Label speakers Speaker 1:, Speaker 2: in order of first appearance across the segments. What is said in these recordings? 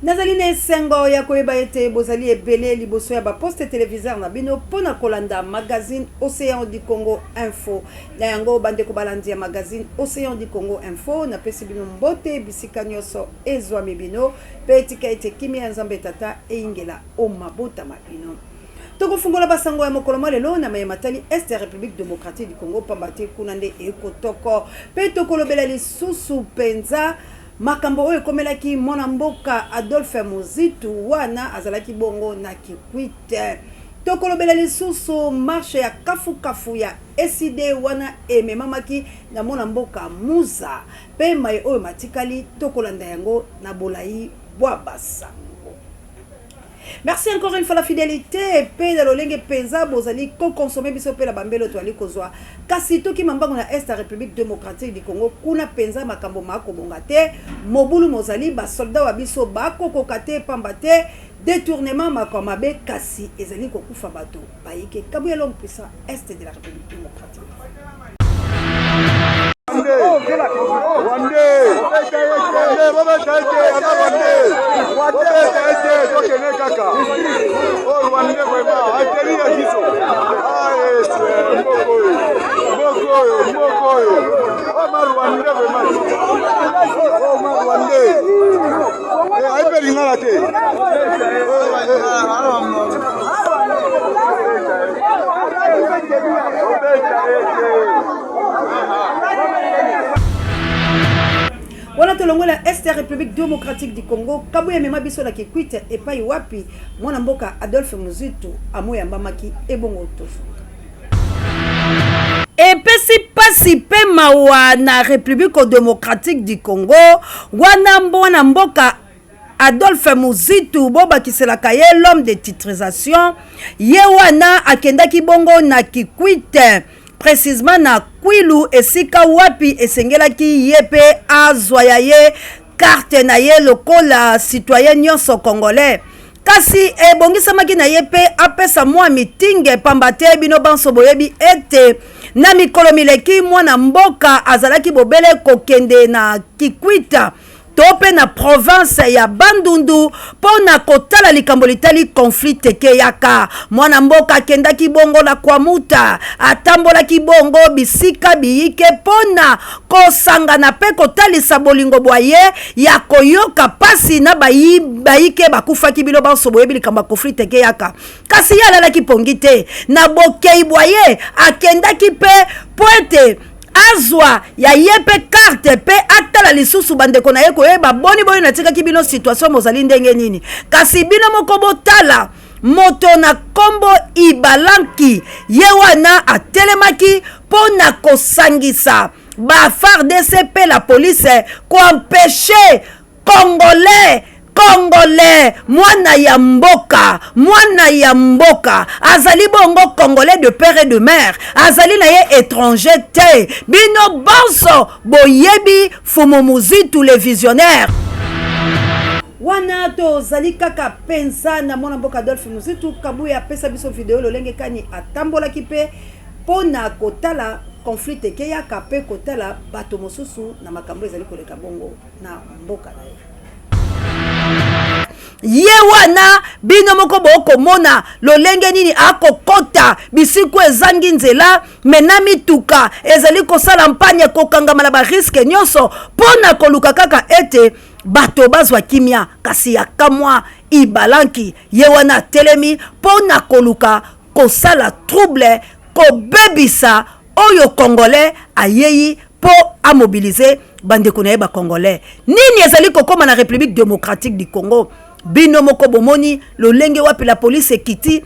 Speaker 1: Nazali ne sengo ya koyeba ete bozali ebele liboso ya ba poste téléviseur na bino pona kolanda magazine Océan du Congo Info. Na yango bande ko balandi ya magazine Océan du Congo Info na pesi bino mbote bisika nyoso ezwa mibino pe etika ete kimi ya nzambe tata eingela o mabota mabino. Toko fungola basango ya mokolo lelo na mayematali Est République démocratique du Congo pambate kunande ekotoko pe tokolobela lisusu penza makambo oyo komelaki mwana mboka Adolphe Muzitu wana azalaki bongo na kikwite. Tokolobela lisusu marche ya kafu ya SID wana ememamaki na mwana mboka Muza pe mai oyo matikali tokolanda yango na bolai bwa basango. Merci encore une fois la fidélité. Pe dans l'olenge penza bozali ko consommer biso pe la bambelo to ali kozwa. Kasi to ki mambango na Est République démocratique du Congo kuna penza makambo mako bongate mobulu mozali ba soldat wa biso ba kokokate pambate détournement makomabe kasi ezali ko kufa bato baike kabu ya l'homme puissant Est de la République démocratique. Wana tolongola Est République démocratique du Congo kabuya mema biso na kikwite epai wapi mwana mboka Adolphe Muzitu amoya mbamaki ebongo tofu. Epesi pasi pe mawa na République démocratique du Congo wana mwana mboka Adolphe Muzitu boba kiselaka ye l'homme de titrisation ye wana akendaki bongo na kikwite précisément na Kwilu esika wapi esengelaki yepe azwa ya ye carte na ye lokola citoyen nyonso congolais kasi ebongisamaki na yepe apesa mwa mitinge pambate bino banso boyebi ete na mikolo mileki mwana mboka azalaki bobele kokende na Kikwita tope na province ya Bandundu pona kotala likambo litali conflit teke yaka mwana mboka kendaki bongo na Kwamuta atambola ki bongo bisika biyike pona kosangana pe kotalisa bolingo boye ya koyoka pasi na bayike bakufa ki bilo banso boyebi likambo conflit teke yaka kasi yala ki pongite na bokei boye akendaki pe poete azwa ya yepe carte pe atala lisusu bandeko na ye koyeba boni boyo natikaki bino situation mozali ndenge nini kasi bino moko botala moto na kombo Ibalanki ye wana atelemaki pona kosangisa ba FARDC pe la police ko empêcher Congolais, mwana ya mboka, azali bongo Congolais de père et de mère, azali na ye étranger te, bino bonso, boyebi, Fumu Muzitu les visionnaires. Wana to zali kaka pensa na mwana mboka Adolphe Muzitu, kabuya pesa biso video lolenge kani atambola kipe, pona kotala conflit teke ya kape kotala bato mosusu na makambo ezali koleka bongo na mboka na ye. Ye wana bino moko boko mona lolenge nini akokota bisiku ezangi nzela menami tuka ezali kosala mpanye kokangama na ba risque nyonso pona koluka kaka ete bato bazwa kimia kasi ya kamwa Ibalanki ye wana telemi pona koluka kosala trouble kobebisa oyo Congolais ayeyi po a mobiliser bande konaye ba Congolais nini ezali kokoma na République démocratique du Congo bino moko bomoni lolenge wapi la police ekiti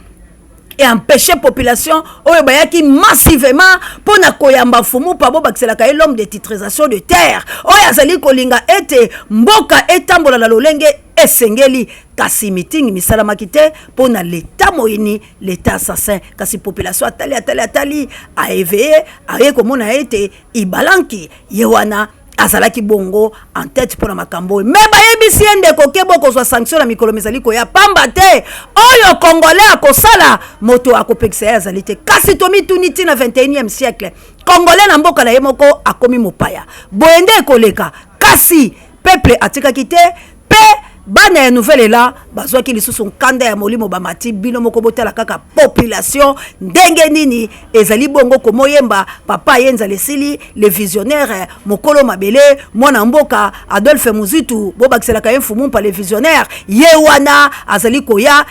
Speaker 1: et empêcher population oyo bayaki massivement pona koyamba fumu pa bo bakiselaka ye l'homme de titrisation de terre oyo azali kolinga ete mboka etambola na lolenge esengeli kasi meeting misalamaki te pona l'état moyini l'état assassin kasi population atali a éveillé aye komona ete Ibalanki ye wana azalaki bongo en tête pour la makambo mais bayebisi ende kokebo kozwa sanction na mikolo mezali ko ya pamba te oyo Congolais akosala moto akopekisa ya zalite kasi tomi tuniti na 21e siècle Congolais na mboka na ye moko akomi mopaya boende koleka kasi peuple atikaki te pe bana ya nouvelle là bazwaki lisusu nkanda ya molimo bamati bino moko botala kaka population ndenge nini ezali bongo komoyemba papa yenza lesili le visionnaire mokolo mabele mwana mboka Adolphe Muzitu bobakiselaka ye mfumu mpa le visionnaire ye wana azali koya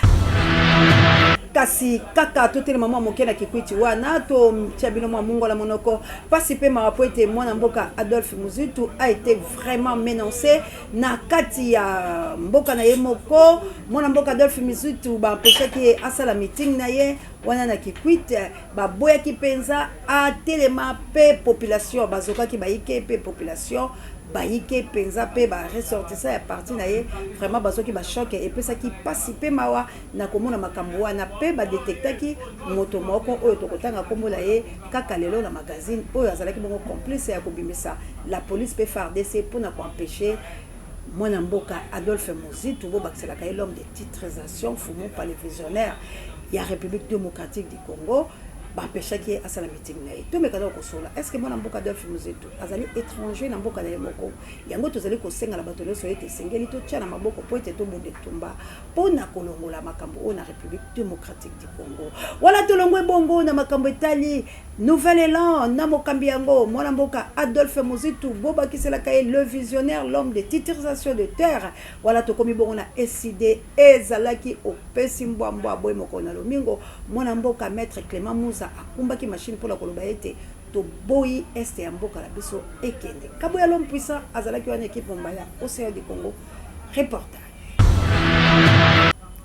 Speaker 1: kasi kaka totele mama moke na kikwiti wana to mtiabino mwa mungo la monoko pasi pe mawapo ete mwana mboka Adolphe Muzitu a été vraiment menacé na kati ya mboka na ye moko mwana mboka Adolphe Muzitu ba peshaki asala meeting na ye wana na kikwiti ba boyaki penza a telema pe population bazokaki baike pe population baike penza pe ba ressortissa ya parti na ye vraiment bazoki ba choc et puis ça qui passe pe mawa na komona makambo wana pe ba détectaki moto moko oyo tokotanga kombola ye kaka lelo na magazine oyo azalaki bongo complice ya kobimisa la police pe FARDC pour na empêcher mwana mboka Adolphe Muzitu bo bakiselaka ye l'homme de titrisation fumu par les visionnaires ya République démocratique du Congo ba peshaki asala meeting na ye to mekana kosola est-ce que mwana mboka Adolphe Muzitu azali étranger na mboka na ye moko yango tozali kosenga na bato nyonso ete esengeli totia na maboko po ete tobonde tumba mpona kolongola makambo oyo na République démocratique du Congo wala tolongwe bongo na makambo etali nouvel élan na mokambi yango mwana mboka Adolphe Muzitu bobakiselaka ye le visionnaire l'homme de titrisation de terre wala tokomi bongo na SID ezalaki opesi mbwambwa boye moko na lomingo mwana mboka maître Clément Muza akumbaki machine pour la koloba ete to boyi este ya mboka la biso ekende kabo ya l'homme puissant azalaki wana équipe mbaya Océan du Congo reportage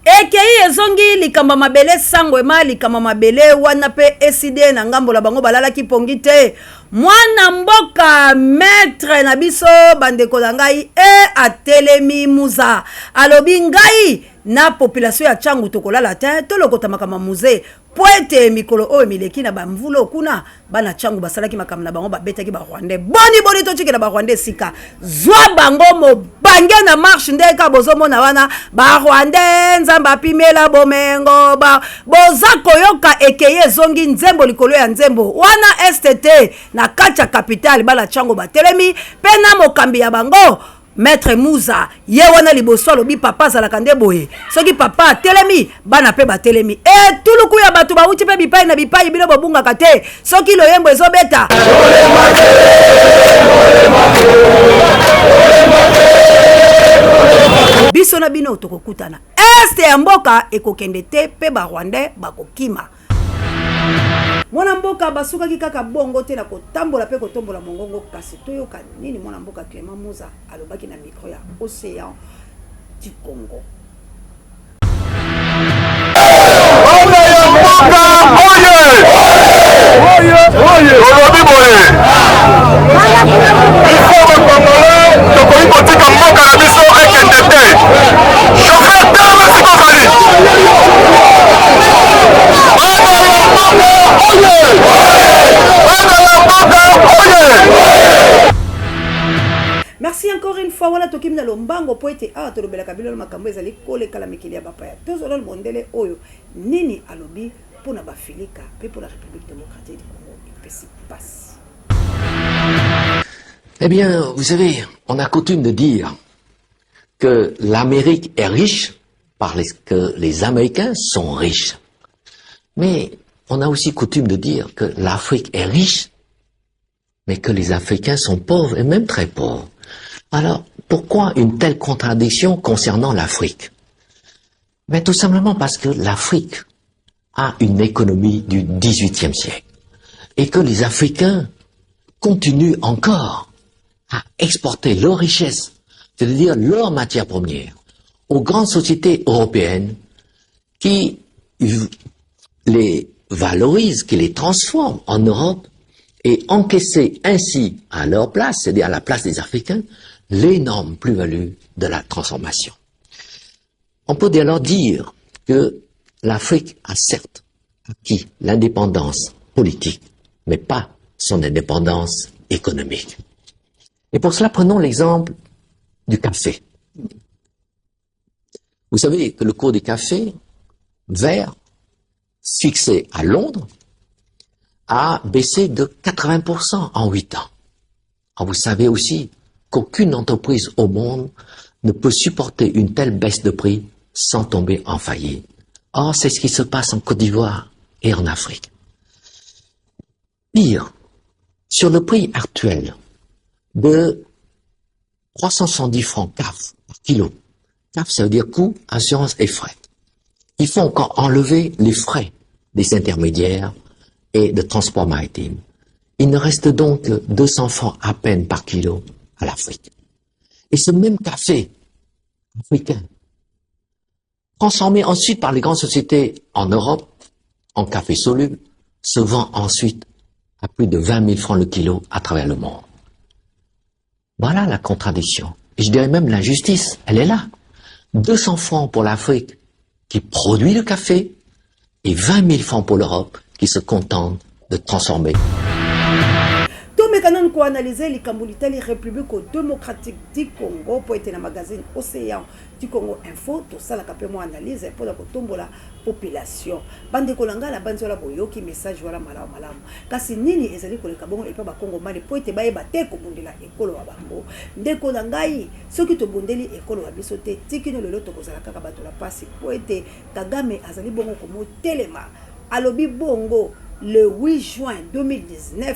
Speaker 1: ekei ezongi likamba mabele sango ema likamba mabele wana pe eside na ngambo la bango balalaki pongi te mwana mboka maître na biso bandeko na ngai atelemi Muza alobi ngai na population ya changu tokolala te tolokota makama muze poete mikolo oyo mileki na bamvulo kuna bana changu basalaki makama na bango babetaki ba Rwandais boni to chike na ba Rwandais sika zwa bango mobange na marche ndeka bozomona wana ba Rwandais nzamba pimela bomengo ba boza koyoka ekeye zongi nzembo likolo ya nzembo wana STT na kacha capital bala changu batelemi pena mokambi ya bango Maître Muza ye wana liboso alobi papa zalaka nde boye soki papa telemi bana pe batelemi e tuluku ya bato bauti pe bipai na bipai bino bobungaka te soki loyembo ezobeta biso na bino tokokutana este ya mboka ekokende te pe ba Rwandais bakokima mwana mboka basukaki kaka bongo te na kotambola pe kotombola mongongo kasi toyoka nini mwana mboka Clément Muza alobaki na micro ya Océan du Congo Merci encore une fois wala tokim na lombango po ete to lobela kabilo na makambo ezali kolekala mikili ya bapaya tozolo mondele oyo nini alobi pona bafilika pe pour la République démocratique du Congo epesi passe.
Speaker 2: Eh bien, vous savez, on a coutume de dire que l'Amérique est riche parce que les Américains sont riches. Mais on a aussi coutume de dire que l'Afrique est riche, mais que les Africains sont pauvres et même très pauvres. Alors, pourquoi une telle contradiction concernant l'Afrique? Mais tout simplement parce que l'Afrique a une économie du XVIIIe siècle et que les Africains continuent encore à exporter leurs richesses, c'est-à-dire leurs matières premières, aux grandes sociétés européennes qui les valorisent, qui les transforment en Europe et encaisser ainsi à leur place, c'est-à-dire à la place des Africains, l'énorme plus-value de la transformation. On peut dès lors dire que l'Afrique a certes acquis l'indépendance politique, mais pas son indépendance économique. Et pour cela, prenons l'exemple du café. Vous savez que le cours du café vert, fixé à Londres, a baissé de 80% en 8 ans. Alors vous savez aussi qu'aucune entreprise au monde ne peut supporter une telle baisse de prix sans tomber en faillite. Or, c'est ce qui se passe en Côte d'Ivoire et en Afrique. Pire, sur le prix actuel de 370 francs CAF par kilo, CAF ça veut dire coût, assurance et frais, il faut encore enlever les frais des intermédiaires et de transport maritime. Il ne reste donc que 200 francs à peine par kilo à l'Afrique. Et ce même café africain, transformé ensuite par les grandes sociétés en Europe, en café soluble, se vend ensuite à plus de 20 000 francs le kilo à travers le monde. Voilà la contradiction. Et je dirais même l'injustice, elle est là. 200 francs pour l'Afrique qui produit le café et 20 000 francs pour l'Europe qui se contente de transformer.
Speaker 1: Tomekanon ko analyser likambo litali République démocratique du Congo pour être na magazine Océan du Congo Info to sala kapé mo analyse pour la kotombola population bande kolanga la banzola boyoki message wala malamu kasi nini ezali koleka bongo epa ba Congo mali pour être baye bateko bundela ekolo wa bango ndeko na ngai soki to bundeli ekolo wa biso te tikino lelo to kozala kaka bato la pasi pour être Kagame azali bongo komo telema alobi bongo le 8 juin 2019,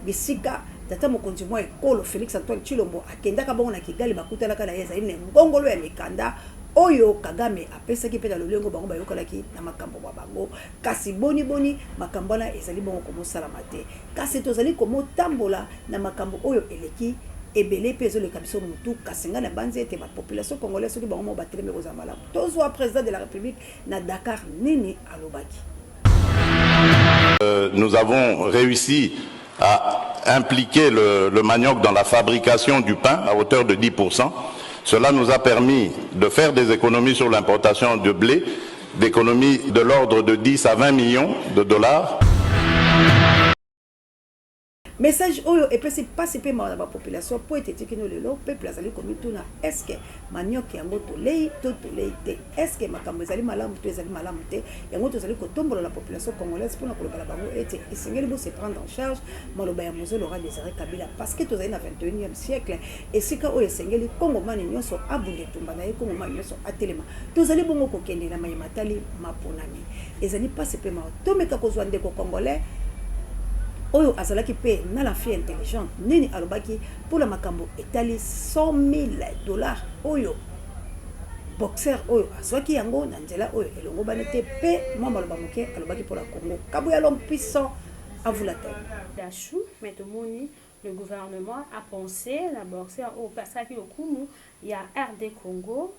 Speaker 1: bisika tata mokonzi mwa ekolo Félix Antoine Tshilombo akendaka bongo na Kigali bakutalaka na yeza ine ngongolo ya mikanda oyo Kagame apesaki pe na lolengo bango bayokalaki na makambo ba bango kasi boni makambo na ezali bongo komosala mate kasi tozali komotambola na makambo oyo eleki ebele pe ezoleka biso mutu kasi nga na banzi ete ba population congolaise soki bango mo batelemi kozala malamu tozwa président de la République na Dakar nini alobaki.
Speaker 3: Nous avons réussi à impliquer le manioc dans la fabrication du pain à hauteur de 10%. Cela nous a permis de faire des économies sur l'importation de blé, d'économies de l'ordre de 10 à 20 millions de dollars.
Speaker 1: Message oyo epesi pasi pe ma population po ete tikino lelo peuple azali komituna est-ce que manioc yango tolei to tolei te est-ce que makambo ezali malamu to ezali malamu te yango tozali kotombola la population congolaise pour na kolobala bango ete esengeli bo se prendre en charge maloba ya Mzee Laurent Désiré Kabila parce que tozali na 21e siècle esika oyo esengeli kongomani nyonso abunde tumba na ye kongomani nyonso atelema tozali bongo kokende na mayematali maponami ezali pasi pe ma tomeka kozwa ndeko congolais oyo azalaki pe na la fille intelligente nini alobaki pour la makambo etali 100 000 dollars oyo boxer oyo azwaki yango na nzela oyo elongo banete pe mwa maloba moke alobaki pour la Congo kabu ya l'homme puissant à vous la tête
Speaker 4: Dachou mais tout le gouvernement a pensé la boxer au passage au Kumu il y a RD Congo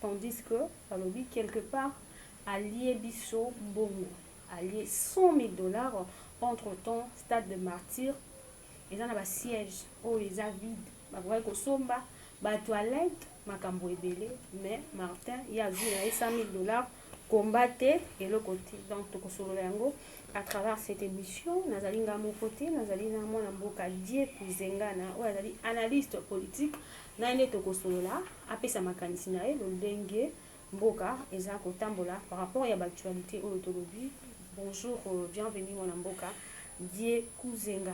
Speaker 4: tandis que alobi quelque part allié biso bongo allié 100 000 dollars. Entre-temps, stade de martyr, ils ont un siège, oh, ils ont vide, ils ont somba, toilette, makambo ebele, mais Martin, il a vu 100 000 dollars combattre et le côté. Donc, à travers cette émission, nous allons mon côté, nous allons mon amboka die kuzengana, ou allons analyste politique, nous allons tokosolola, après ça makanisinae, le dengue, mboka, et ça kotambola par rapport à l'actualité au autolobie. Bonjour, bienvenue mon amboka, Die Kuzengana.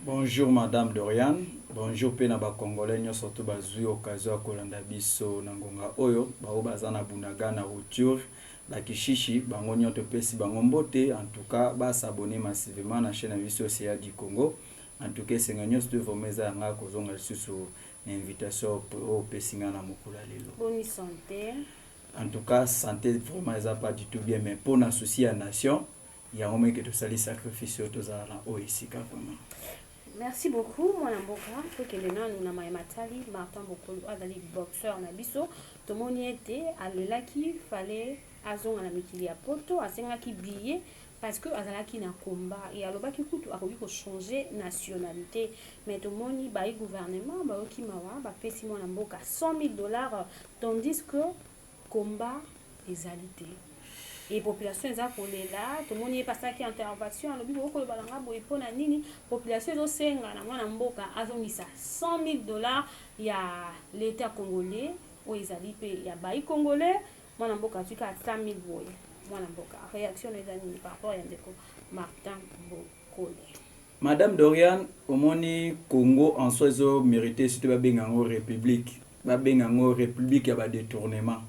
Speaker 5: Bonjour Madame Dorian, bonjour Penaba Congolais, surtout bazui occasion à Kolanda biso nangonga oyo, bao bazana bunaga na rupture, la kishishi, bango nyoto pesi bango mbote, en tout cas, ba s'abonner massivement na chaîne Viso Océan du Congo. En tout cas, c'est nganyos de vomeza nga kozonga susu invitation au pesinga na mukula lelo.
Speaker 4: Bonne santé.
Speaker 5: En tout cas, santé vraiment ça pas du tout bien, mais pour na souci à nation. Il y a un moment que tu salis sacrifice au ici vraiment.
Speaker 4: Merci beaucoup mon amboka to kelena nous na matali Martin Bokolo azali boxeur na biso to moni était alelaki fallait azonga na mikili ya poto asenga ki billet parce que azalaki na combat et alobaki kutu akoki ko changer nationalité mais to moni ba gouvernement ba oki mawa ba pesi mon amboka 100 000 dollars tandis que combat ezalité et population eza kolela to moni pasa ki intervention alobi ko balanga boye pona nini population ezo senga na mwana mboka azongisa 100 000 dollars ya l'état congolais o ezali pe ya bayi congolais mwana mboka tuka 100 000 boye mwana mboka réaction eza nini par rapport ya ndeko Martin Bokole.
Speaker 5: Madame Dorian omoni Congo en soi ezo mérité surtout ba bengango république babenga ngo république ya ba détournement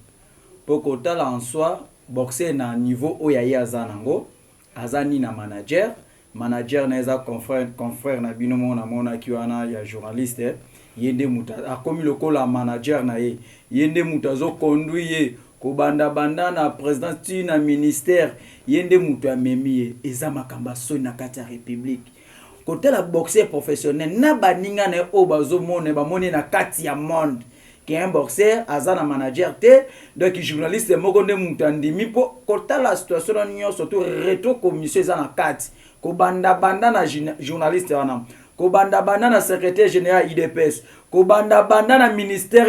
Speaker 5: pour kotala en soi boxer na niveau oya ye azanango azani na manager na eza confrère na bino mona kiwana ya journaliste yende muta akomi lokola manager na ye yende muta zo conduire ko banda na président na ministère yende muta amemi eza makamba so na kati ya république côté la boxer professionnel na baninga na o bazo mona ba mona na kati ya monde qui est un boxeur azana manager te donc journaliste moko nde muta ndimi po côté la situation na surtout rétro commission za na kati ko banda na journaliste wana ko banda na secrétaire général IDPS ko banda na ministère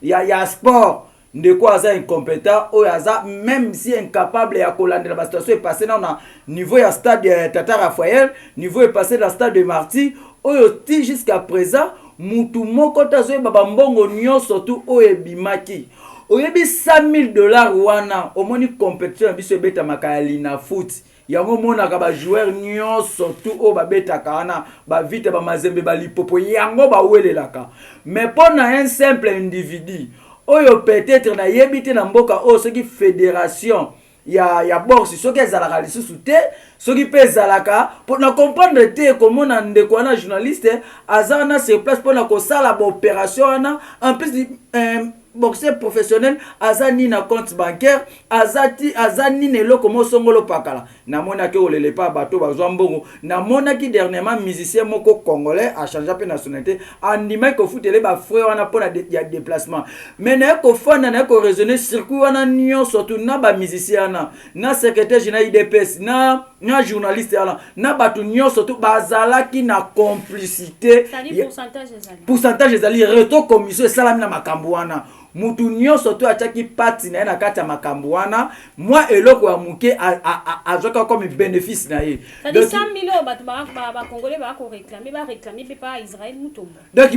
Speaker 5: ya sport ndeko aza incompétent o aza même si incapable ya kolandela ba situation est passé na niveau ya stade Tata Raphaël niveau est passé dans stade de Marty oyo ti jusqu'à présent mutu moko tazo baba mbongo nyonso tu oyo bimaki oyebi $100,000 wana omoni compétition biso beta makali na foot yango mona ka ba joueur nyonso tu o ba beta kana ba vite ba mazembe ba lipopo yango ba welelaka mais pour un simple individu oyo peut-être na yebite na mboka o soki fédération ya boxe soki ezalaka lisusu te soki pe ezalaka pour na comprendre te comment na ndeko na journaliste azana se place pour na ko sala ba opération na en plus boxeur professionnel azani na compte bancaire azani nelo comme songolo pakala na mona ke olele pa bato bazwa mbongo na mona ki dernièrement musicien moko congolais a changé pe nationalité andima ko futele ba frère wana pona ya déplacement mais na ko fana na ko raisonner circuit wana nyo surtout na ba musicien na secrétaire général IDPS na journaliste na bato nyo surtout bazala ki na complicité pourcentage ezali reto commission salami na makambo wana mutu nyonso to ataki parti na na kati ya makambo wana moi eloko ya muke azoka comme bénéfice na ye
Speaker 4: donc 100,000 bato ba congolais ba ko réclamer pas Israël mutomba
Speaker 5: donc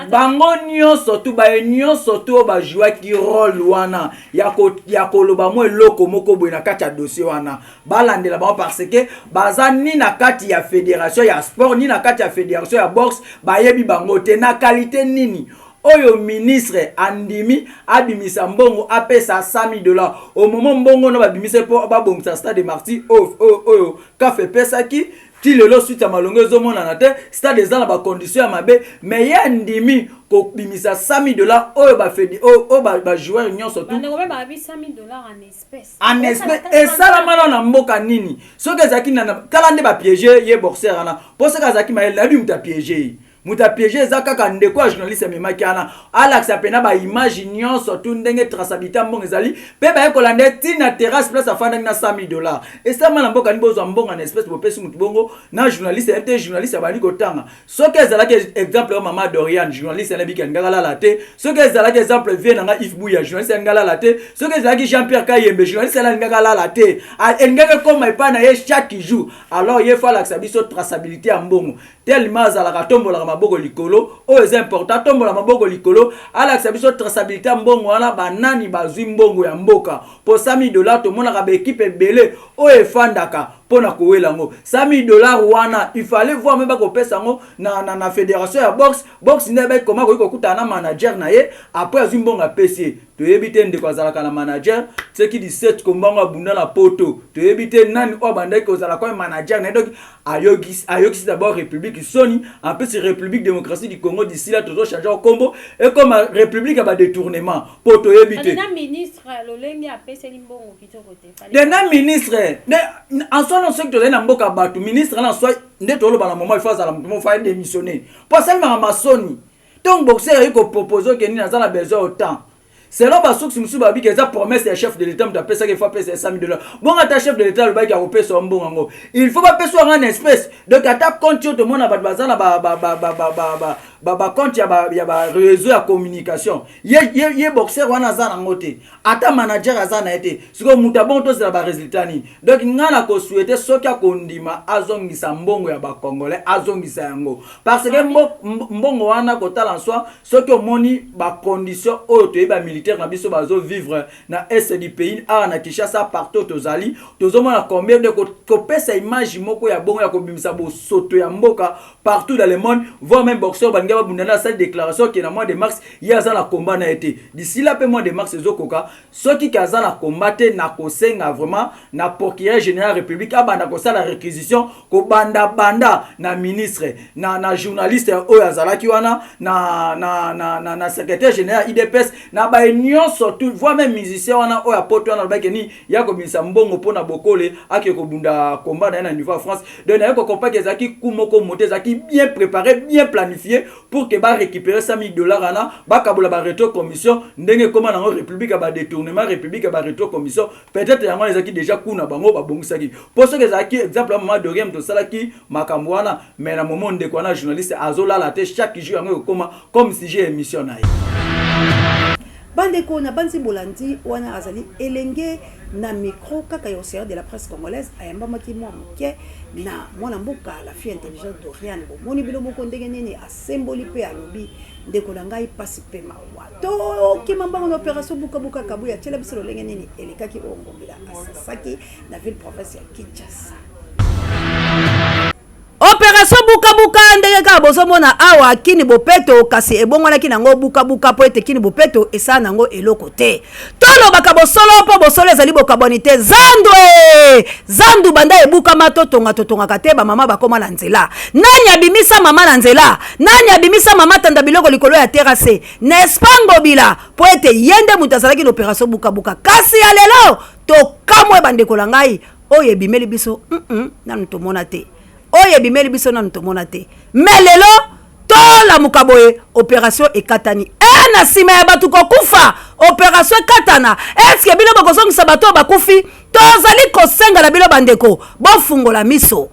Speaker 5: bango nyonso to ba nyonso to ba jouer ki rôle wana ya koloba mo eloko moko boye na kati ya dossier wana balandela ba parce que baza ni na kati ya fédération ya sport ni na kati ya fédération ya boxe ba yebi bango te na qualité nini oyo ministre andimi abimisa mbongo apesa $100,000 au moment mbongo no babimisa po babongisa stade de Marty oyo ka fait pesa ki ti lelo suite ya malongo zomona na te stade ezala ba condition ya mabe mais ya ndimi ko bimisa $100,000 oyo ba fedi o ba joueur nyonso tout
Speaker 4: ndeko ba bi $100,000
Speaker 5: en espèce et ça la na mboka nini soki ezaki na kala nde ba piéger ye boxeur ana po soki ezaki mael na bi muta piéger muta piéger zaka ka ndeko ya journaliste memaki ana alaxa pena ba image nyonso tout ndenge traçabilité mbongo ezali pe ba ekolande tina terrasse place afanda na $100,000 et ça mana mboka ni bozo mbongo en espèce bo pesi mutu bongo na journaliste abali kotanga soki ezalaki exemple mama Dorian journaliste na biki ngala la te soki ezalaki exemple vie na Yves Bouya journaliste ngala la te soki ezalaki Jean-Pierre Kayembe journaliste na ngala la te engaka comme pas na ye chaque jour alors il faut alaxa biso traçabilité ya mbongo tellement azalaka tombola maboko likolo o est important tombola maboko likolo alaxa biso traçabilité ya mbongo wana banani bazwi mbongo ya mboka po $100,000 to mona ka ba équipe belé o efandaka pona kowela ngo $100,000 wana il fallait voir même ba ko pesa ngo na fédération ya boxe ndebe comment ko kuta na manager na ye après azwi mbongo apesi to yebite ndeko azalaka na manager ce qui 17 kombanga abunda na poto to yebite nani o bandaki ozala ko manager na donc ayokisi d'abord république soni en plus république démocratie du Congo d'ici là toujours changer au combo et comme république a ba détournement poto yebite
Speaker 4: na ministre lolengi apesi limbongo kitoko te
Speaker 5: na ministre en soi non c'est que na mboka batu ministre na soi ndeto lo bana moment il faut azala mo fa démissionner pour ça ma masoni donc boxer il ko proposer que ni na za besoin autant selon basouk musu babi que ça promesse ya chef de l'état mta pesa que faut pesa $100,000 bon ata chef de l'état le ba ki a pesa mbongo ngo il faut pas pesa en espèce donc ata compte tout le monde na bazana ba compte ya ba réseau ya communication ye boxer wana za na ngote ata manager azana été siko muta bon to c'est ba résultat ni donc ngana ko souhaiter soki akondima azongisa mbongo ya ba congolais azongisa yango parce que mbongo wana ko tala en soi soki omoni ba condition oyo to ba militaire na biso bazo vivre na est du pays na Kinshasa partout tozali tozomona combien de kopesa image moko ya bongo ya kobimisa bo soto ya mboka partout dans le monde, voire même boxeur bangaba bundana sa déclaration qui na mois de mars yaza na combat na été d'ici là pe mois de mars ezokoka soki kaza na combattre na kosenga vraiment na procureur général république abanda ko sala réquisition ko banda na ministre na journaliste oyo azalaki wana na secrétaire général IDPS na ba union surtout voire même musicien wana oyo apoto wana ba keni ya ko binsa mbongo pona bokole ake ko bunda combat na niveau France donc na ko combat ezaki kumoko monter ezaki bien préparé bien planifié pour que ba récupérer $100,000 ana ba kabola ba retro commission ndenge koma na république ba détournement république ba retro commission peut-être yango ezaki déjà kuna bango ba bongisaki pour ce que ezaki exemple moment de rien to salaki makambo wana mais na moment de kwana journaliste azola la tête chaque jour yango koma comme si j'ai émission na
Speaker 1: bandeko na banzi bolandi wana azali elenge na micro kaka yo sérieux de la presse congolaise ayamba maki mwa moke na mwana mboka la fille intelligente d'Oriane moni bilo moko ndenge nini asemboli pe alobi ndeko na ngai pasi pe mawa to kimamba na opération buka kabuya tshela biso lolenge nini elekaki ongomela asasaki na ville province ya Kinshasa. Opération buka ndenge ka bozomona awa kini bopeto kasi ebongwanaki nango buka po ete kini bopeto esa nango eloko te tolo baka bosolo po bosolo ezali bokaboni te zandu banda ebuka mato tonga kate ba mama bakoma na nzela nani abimisa mama na nzela nani abimisa mama tanda biloko likolo ya terrasse n'est-ce pas ngobila po ete yende mutu azalaki l'opération buka kasi ya lelo to kamwe bandeko la ngai oyo ebimeli biso nanu tomona te oye bimeli biso na ntomona te melelo to la mukaboye opération ekatani na sima ya batu kokufa opération ekatana est-ce que bilo bakozongisa bato bakufi tozali kosenga la bilo bandeko bofungola miso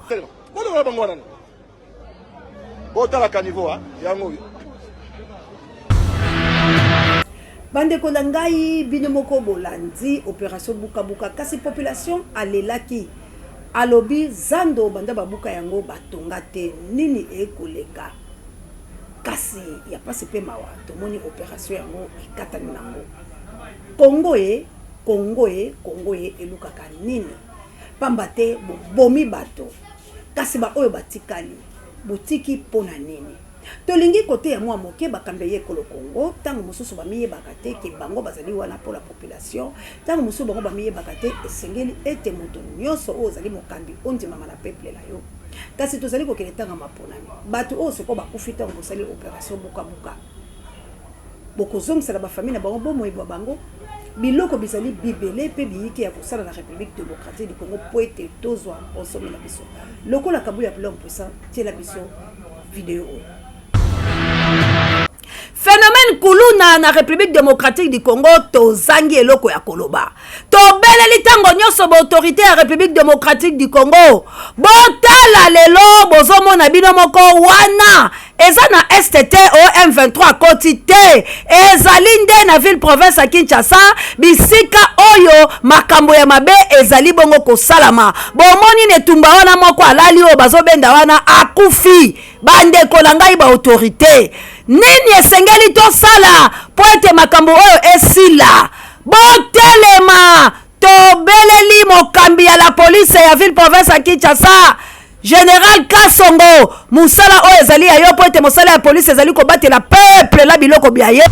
Speaker 1: bandeko na ngai bino moko bolandi opération buka kasi population alelaki alobi zando banda babuka yango batonga te nini ekoleka kasi ya pasi pe mawa tomoni opération yango ekatani nango Congo elukaka nini pamba te bomi bato kasi ba oyo batikali botiki pona nini tolingi kote ya mwa moke bakambe ye kolo Congo tango mosusu bamiyebaka te ke bango bazali wana pour la population tango mosusu bango bamiyebaka te esengeli ete moto nyonso oyo ozali mokambi ondimama na peuple na yo kasi tozali kokende tanga maponami bato oyo soko bakufi tango bosali opération buka bokozongisela bafamille na bango bomoyebwa bango biloko bizali bibele pe biyiki ya kosala na République démocratique du Congo po ete tozwa osomela biso lokola kabu ya plan puissant tiela biso vidéo phénomène kuluna na République démocratique du Congo tozangi eloko ya koloba tobeleli tango nyonso ba autorité ya République démocratique du Congo botala lelo bozomona bino moko wana eza na STT o M23 koti te ezali nde na ville province ya Kinshasa bisika oyo makambo ya mabe ezali bongo kosalama bomoni netumba wana moko alali o bazobenda wana akufi bandeko na ngai ba autorité nini esengeli tosala po ete makambo oyo esila botelema tobeleli mokambi ya la police ya ville province ya Kinshasa Général Kasongo musala oyo ezali ya yo po ete mosala ya police ezali kobatela peuple la biloko bia ye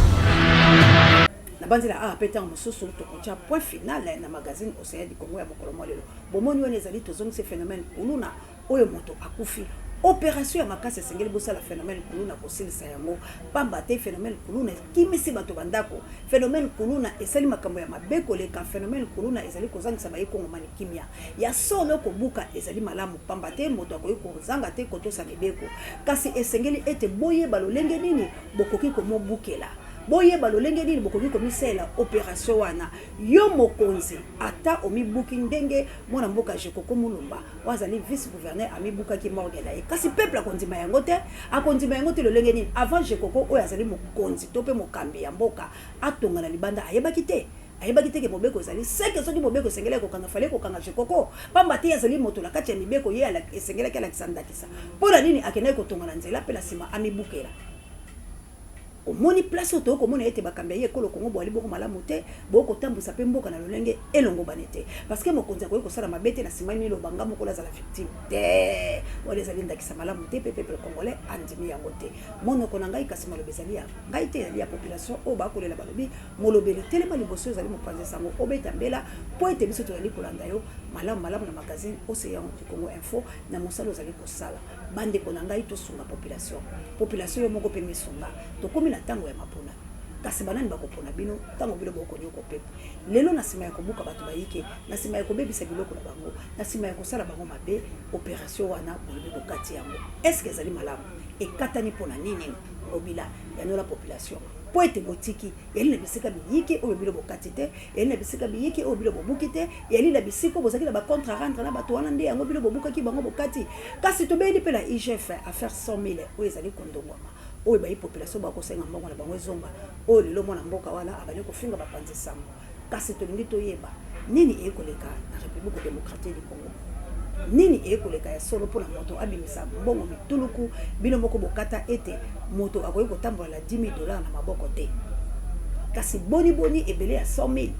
Speaker 1: na banzela peta mosusu tokotia point final na magazine Océan du Congo ya mokolo molelo bomoni wana ezali tozongisa phénomène kuluna oyo moto akufi opération ya makasi esengeli bosala phénomène kuluna kosilisa yango pamba te phénomène kuluna kimisi bato bandako phénomène kuluna esali makambo ya mabe koleka phénomène kuluna ezali kozangisa baye kongomani kimia ya solo kobuka ezali malamu pamba te moto akoyi kozanga te kotosa mibeko kasi esengeli ete boyeba lolenge nini bokoki komobukela boyeba lolenge nini bokoki komisela opération wana yo mokonzi ata omibuki ndenge mwana mboka Jekoko Mulumba wazali vice gouverneur amibuka ki morgela kasi peuple akondima yango te lolenge nini avant Jekoko oyo azali mokonzi to pe mokambi ya mboka atonga na libanda ayebaki te ke mobeko ezali seke soki mobeko esengeli kokanga fale kokanga Jekoko pamba te azali moto na kati ya mibeko ye esengeli alakisa ndakisa mpona nini akendaki kotonga na nzela pe na nsima amibukela omoni place oto komona ete bakambi ye ekolo Congo boali boko malamu te boko tambusa pe mboka na lolenge elongo banete parce que mokonzi akoki kosala mabete na sima milo banga moko la zala victime te wale zali ndakisa malamu te pe peuple congolais andimi yango te monoko na ngai kasi malobe ezali ya ngai te ezali ya population oyo bakolela balobi molobeli telema liboso ezali mopanzi sango obeta mbela po ete biso tozali kolanda yo malamu na magazine Océan du Congo Info na mosala ozali kosala bandeko na ngai tosunga population yo moko pe misonga tokomi na tango ya mapona kasi banani bakopona bino tango bilo bokonyoko pepe lelo na sima ya kobuka bato bayike na sima ya kobebisa biloko na bango na sima ya kosala bango mabe opération wana bolobi bokati yango est-ce que ezali malamu ekatani pona nini obila ya nola population po ete botiki yali na bisika biyike oyo bilo bokati te yali na bisika biyike oyo bilo bobuki te yali na bisika bozaki na ba contre rendre na bato wana nde yango bilo bobukaki bango bokati kasi tobeli pe la IGF à faire 100,000 oyo ezali kondongwama oyo bayi population bakosenga mbongo na bango ezonga oyo lelo mwana mboka wana abali kofinga bapanzi sango kasi tolingi toyeba nini ekoleka na République démocratique du Congo nini ekoleka ya solo pona moto abimisa mbongo mituluku bino moko bokata ete moto akoyi kotambola la $10,000 na maboko te kasi boni ebele ya 100,000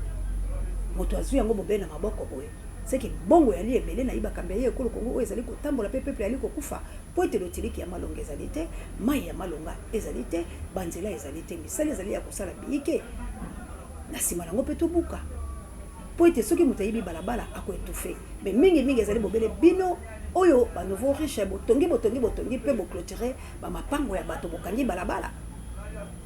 Speaker 1: moto azwi yango bobele na maboko boye c'est que bongo yali ebele na ibakambe ye ekolo Congo oyo ezali kotambola pe peuple yali kokufa po ete lotiliki ya malonga ezali te mai ya malonga ezali te banzela ezali te misala ezali ya kosala biyike na nsima nango mpe tobuka po ete soki moto ayibi balabala akoetufe me mingi ezali bobele bino oyo ba nouveau riche botongi mpe boclôturer bamapango ya bato bokangi balabala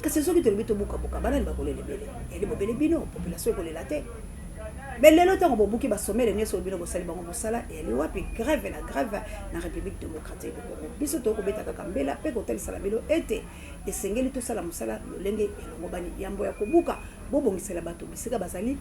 Speaker 1: kasi soki tolobi tobuka banani bakolela ebele yali bobele bino population ekolela te belelo tango bobuki basomele nyonso bino bosali bango mosala eyali wapi grève na République démocratique du Congo biso tokobeta kaka mbela mpe kotalisala bilo ete esengeli tosala mosala lolenge elongo bani yambo ya kobuka bobongisela bato bisika bazali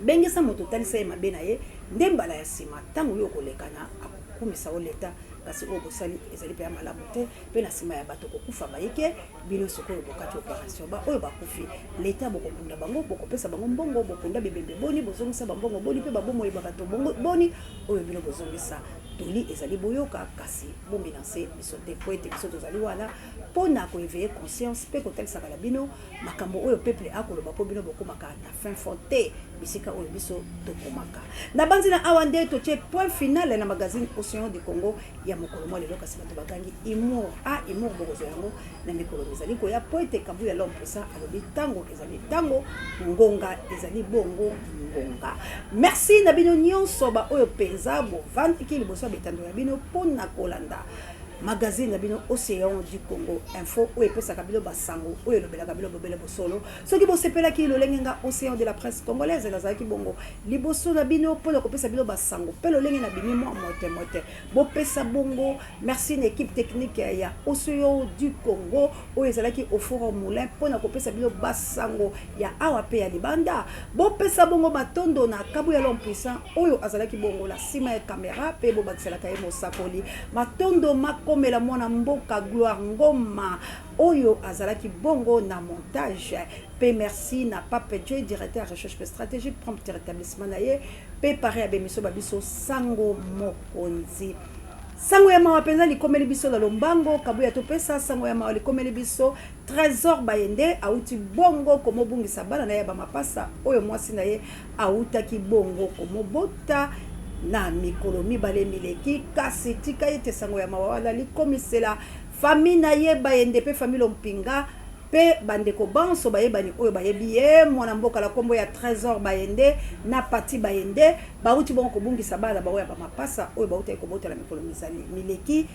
Speaker 1: bengisa moto talisa ye mabe na ye nde mbala ya nsima ntango yo kolekana akokumisa o leta kasi oyo bosali ezali mpe ya malamu te mpe na nsima ya bato kokufa bayike bino sikoyo bokati opération oyo bakufi leta bokokunda bango bokopesa bango mbongo bokunda bibembe boni bozongisa bambongo boni mpe babomoyeba bato boni oyo bino bozongisa toli ezali boyoka kasi bombinanse biso te po ete biso tozali wana mpona koéveille conscience mpe kotalisaka na bino makambo oyo peuple akoloba mpo bino bokomaka na fin fond te bisika oyo biso tokomaka na banzi na awa nde totie point final na magazine Océan du Congo ya mokolo mwa lelo kasi bato bakangi imour bokozwa yango na mikolo ezali koya po ete kambu ya l'homme puissant alobi tango ezali tango ngonga ezali bongo ngonga merci na bino nyonso ba oyo penza bovandiki liboso ya betando ya bino mpona kolanda magazine na bino Océan du Congo Info oyo epesaka bino basango oyo elobelaka bino bobele bosolo soki bosepelaki lolenge nga Océan de la presse congolaise nazalaki bongo liboso na bino mpona kopesa bino basango mpe lolenge na bimi mwa mote bopesa bongo merci na équipe technique ya Océan du Congo oyo ezalaki au forum moulin mpona kopesa bino basango ya awa mpe ya libanda bopesa bongo batondo na kabu ya l'homme puissant oyo azalaki bongo la nsima ya kamera mpe bobakiselaka ye mosakoli matondo komela mwana mboka Gloire Ngoma oyo azalaki bongo na montage pe merci na Pape Joy directeur recherche stratégique prompt rétablissement na ye pe pare abemiso babiso sango mokonzi sango ya mawa penza likomeli biso na lombango kabu ya topesa sango ya mawa likomeli biso Trésor Bayende auti bongo komobungisa bana na ye bamapasa oyo mwasi na ye autaki bongo komobota na mikolo mibale mileki kasi tika ete sango ya mawala likomisela famille na ye Bayende pe famille Lompinga pe bandeko banso bayebani oyo bayebi ye mwana mboka la kombo ya Trésor Bayende na Pati Bayende bauti bongo kobungisa bana bawo ya bamapasa oyo bauti ekobota la mikolo misali mileki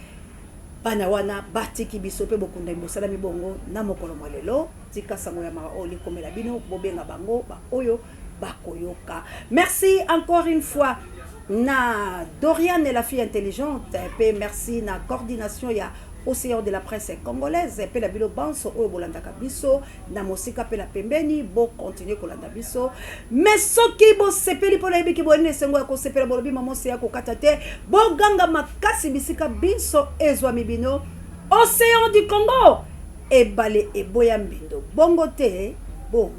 Speaker 1: bana wana batiki biso pe bokunda mbosala mibongo na mokolo mwalelo tika sango ya mawa oli komela bino bobenga bango ba oyo bakoyoka merci encore une fois na Dorian et la fille intelligente pe merci na coordination ya Océan de la presse congolaise pe la bilo banso oyo bolandaka biso na mosika pe la pembeni bo continuer kolanda biso mais soki bo sepeli po la yebiki bo ene sengo ya ko sepela bolobi mamosi ya ko katate bo ganga makasi bisika biso ezwa mibino Océan du Congo ebale eboya mbindo bongo te bo